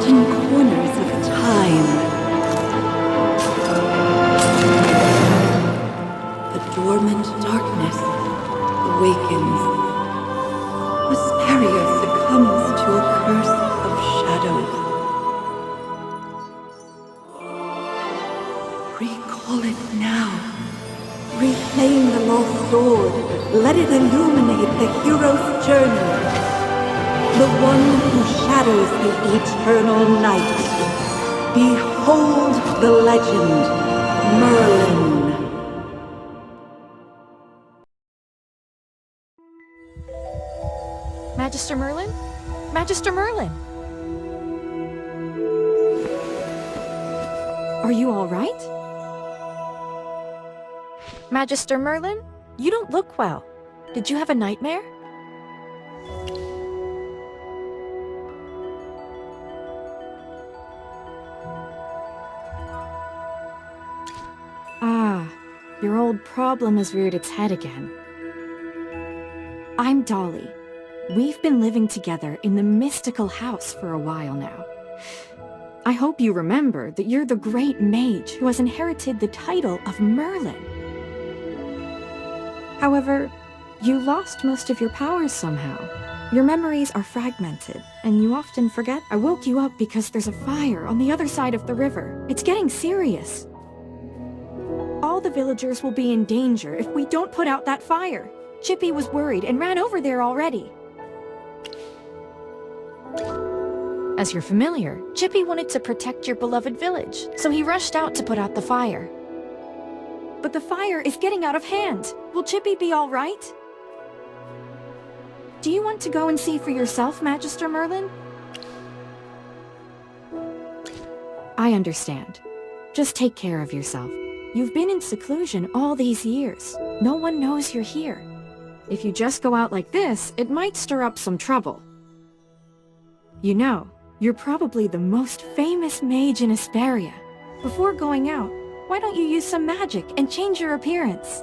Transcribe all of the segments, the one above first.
forgotten corners of time. The dormant darkness awakens. Vesperia succumbs to a curse of shadows. Recall it now. Reclaim the lost sword. Let it illuminate the hero's journey. The one who shadows the eternal night. Behold the legend, Merlin. Magister Merlin? Magister Merlin! Are you all right? Magister Merlin? You don't look well. Did you have a nightmare? Ah, your old problem has reared its head again. I'm Dolly. We've been living together in the mystical house for a while now. I hope you remember that you're the great mage who has inherited the title of Merlin. However, you lost most of your powers somehow. Your memories are fragmented, and you often forget. I woke you up because there's a fire on the other side of the river. It's getting serious. All the villagers will be in danger if we don't put out that fire. Chippy was worried and ran over there already. As you're familiar, Chippy wanted to protect your beloved village, so he rushed out to put out the fire. But the fire is getting out of hand. Will Chippy be all right? Do you want to go and see for yourself, Magister Merlin? I understand. Just take care of yourself. You've been in seclusion all these years. No one knows you're here. If you just go out like this, it might stir up some trouble. You know, you're probably the most famous mage in Vesperia. Before going out, why don't you use some magic and change your appearance?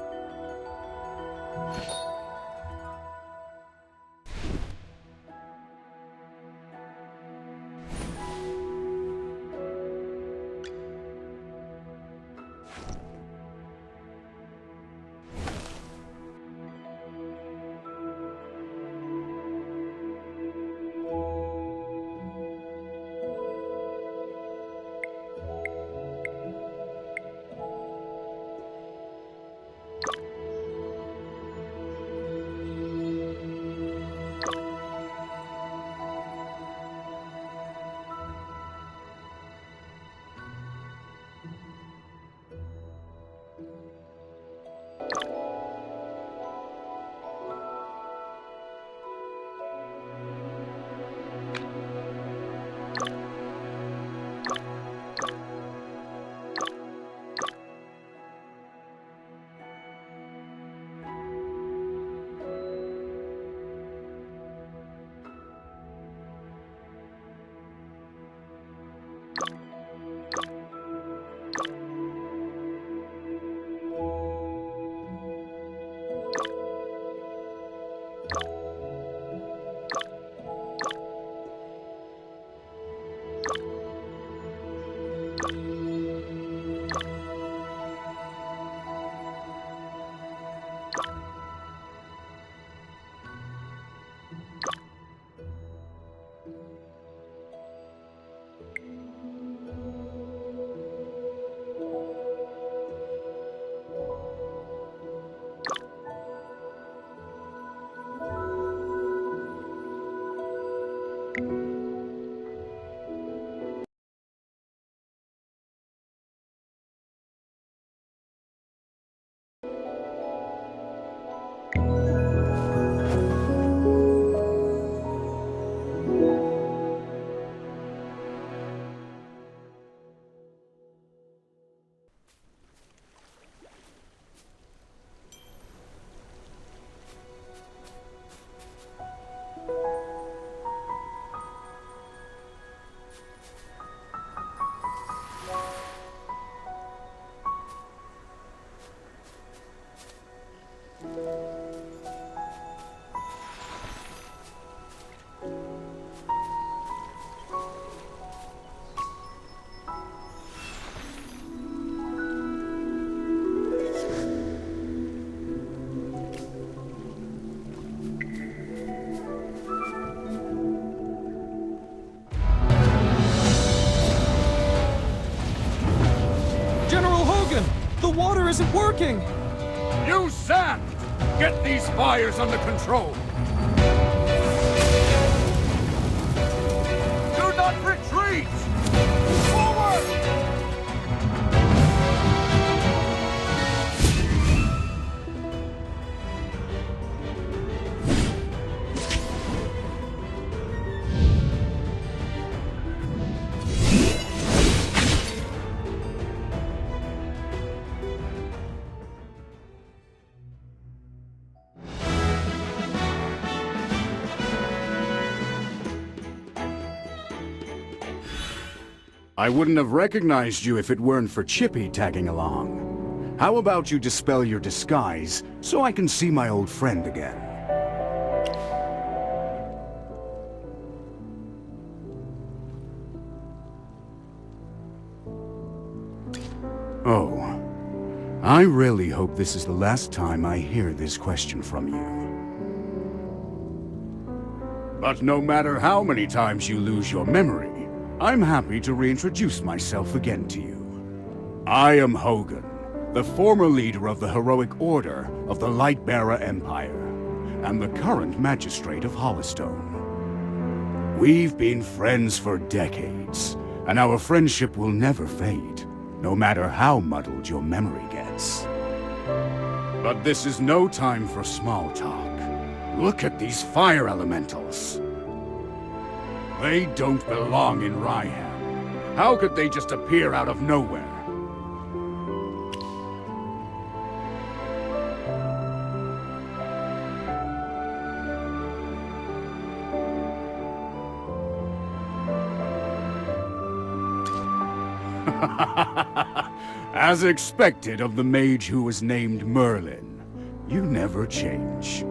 isn't working! Use sand! Get these fires under control! Do not retreat! Forward! I wouldn't have recognized you if it weren't for Chippy tagging along. How about you dispel your disguise so I can see my old friend again? Oh, I really hope this is the last time I hear this question from you. But no matter how many times you lose your memory, I'm happy to reintroduce myself again to you. I am Hogan, the former leader of the heroic order of the Lightbearer Empire, and the current magistrate of Hollowstone. We've been friends for decades, and our friendship will never fade, no matter how muddled your memory gets. But this is no time for small talk. Look at these fire elementals. They don't belong in Ryham. How could they just appear out of nowhere? As expected of the mage who was named Merlin, you never change.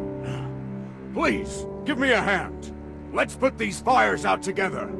Please, give me a hand. Let's put these fires out together.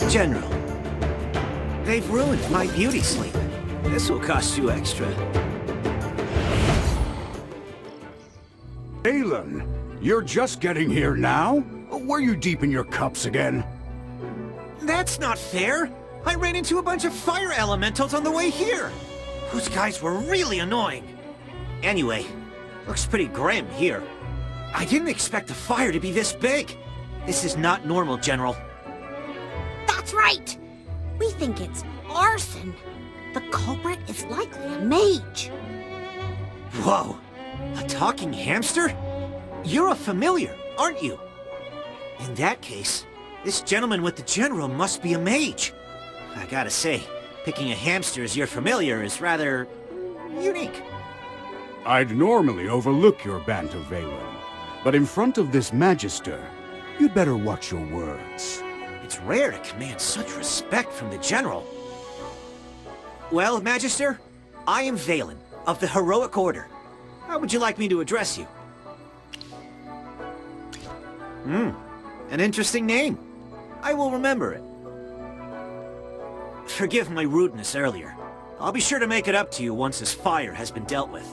General, they've ruined my beauty sleep. This will cost you extra. Alan, you're just getting here now? Were you deep in your cups again? That's not fair! I ran into a bunch of fire elementals on the way here! Those guys were really annoying. Anyway, looks pretty grim here. I didn't expect the fire to be this big. This is not normal, General. That's right! We think it's arson. The culprit is likely a mage. Whoa! A talking hamster? You're a familiar, aren't you? In that case, this gentleman with the general must be a mage. I gotta say, picking a hamster as your familiar is rather unique. I'd normally overlook your banter, Valen, but in front of this Magister, you'd better watch your words. It's rare to command such respect from the general. Well, Magister, I am Valen, of the Heroic Order. How would you like me to address you? An interesting name. I will remember it. Forgive my rudeness earlier. I'll be sure to make it up to you once this fire has been dealt with.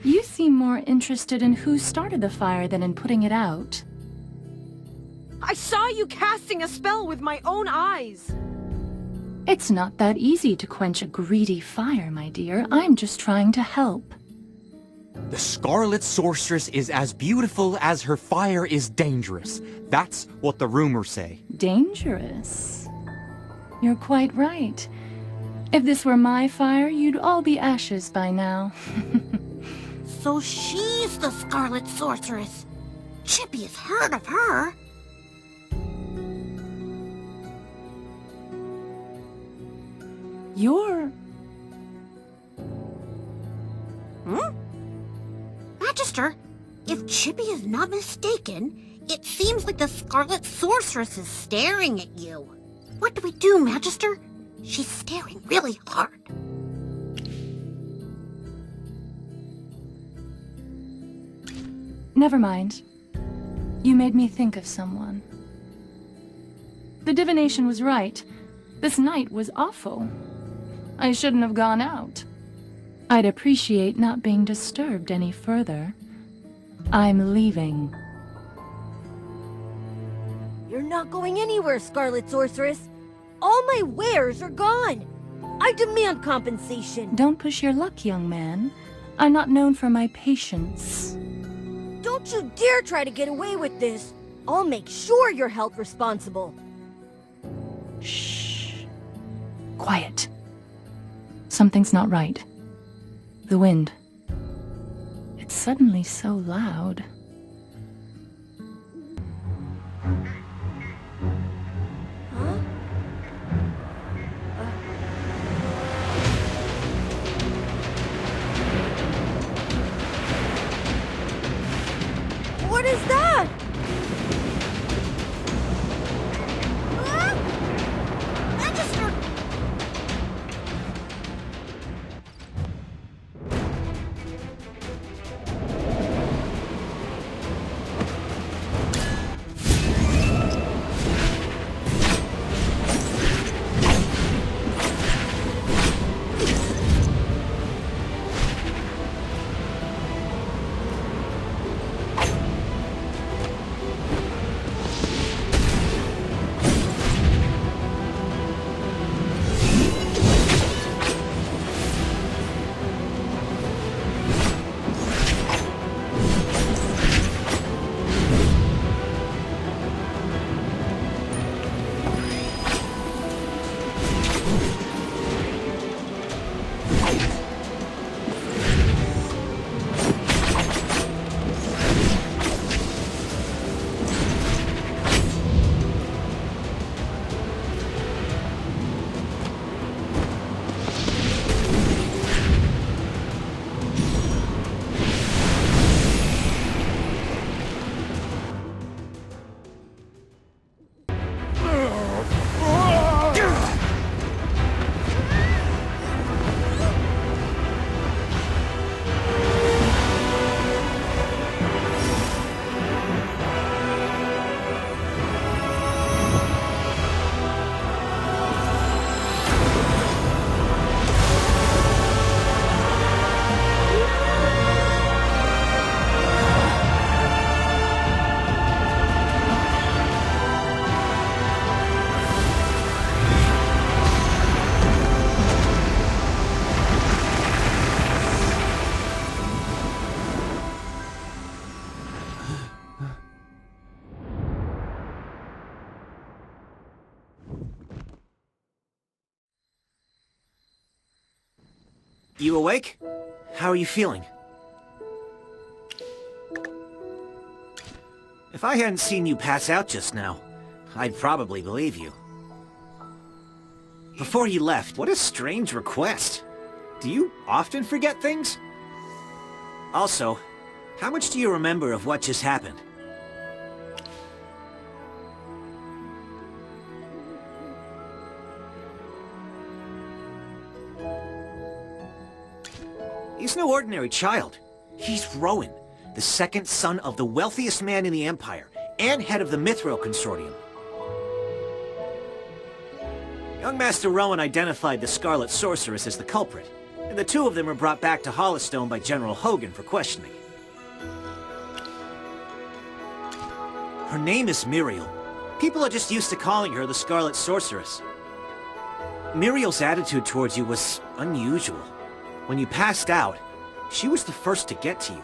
You seem more interested in who started the fire than in putting it out. I saw you casting a spell with my own eyes! It's not that easy to quench a greedy fire, my dear. I'm just trying to help. The Scarlet Sorceress is as beautiful as her fire is dangerous. That's what the rumors say. Dangerous? You're quite right. If this were my fire, you'd all be ashes by now. So she's the Scarlet Sorceress. Chippy has heard of her. You're... Magister, if Chippy is not mistaken, it seems like the Scarlet Sorceress is staring at you. What do we do, Magister? She's staring really hard. Never mind. You made me think of someone. The divination was right. This night was awful. I shouldn't have gone out. I'd appreciate not being disturbed any further. I'm leaving. You're not going anywhere, Scarlet Sorceress. All my wares are gone. I demand compensation. Don't push your luck, young man. I'm not known for my patience. Don't you dare try to get away with this. I'll make sure you're held responsible. Shh. Quiet. Something's not right. The wind. It's suddenly so loud. What is that? Magister! You awake? How are you feeling? If I hadn't seen you pass out just now, I'd probably believe you. Before you left, what a strange request. Do you often forget things? Also, how much do you remember of what just happened? He's no ordinary child. He's Rowan, the second son of the wealthiest man in the Empire, and head of the Mithril Consortium. Young Master Rowan identified the Scarlet Sorceress as the culprit, and the two of them were brought back to Hollowstone by General Hogan for questioning. Her name is Muriel. People are just used to calling her the Scarlet Sorceress. Muriel's attitude towards you was unusual. When you passed out, she was the first to get to you.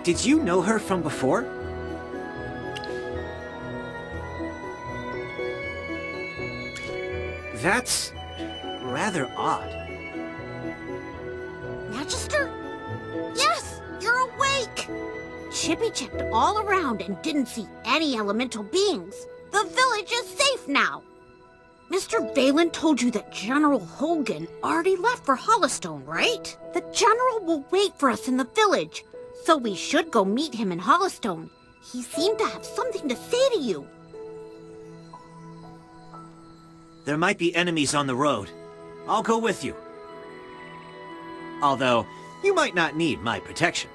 Did you know her from before? That's rather odd. Magister? Yes, you're awake! Chippy checked all around and didn't see any elemental beings. The village is safe now. Mr. Valen told you that General Hogan already left for Hollowstone, right? The General will wait for us in the village, so we should go meet him in Hollowstone. He seemed to have something to say to you. There might be enemies on the road. I'll go with you. Although, you might not need my protection.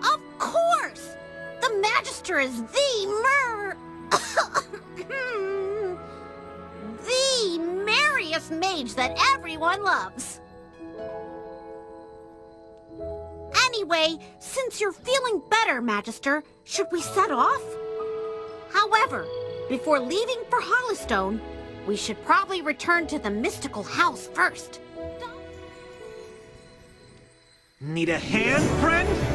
Of course! The Magister is the the merriest mage that everyone loves. Anyway, since you're feeling better, Magister, should we set off? However, before leaving for Hollowstone, we should probably return to the mystical house first. Need a hand, friend?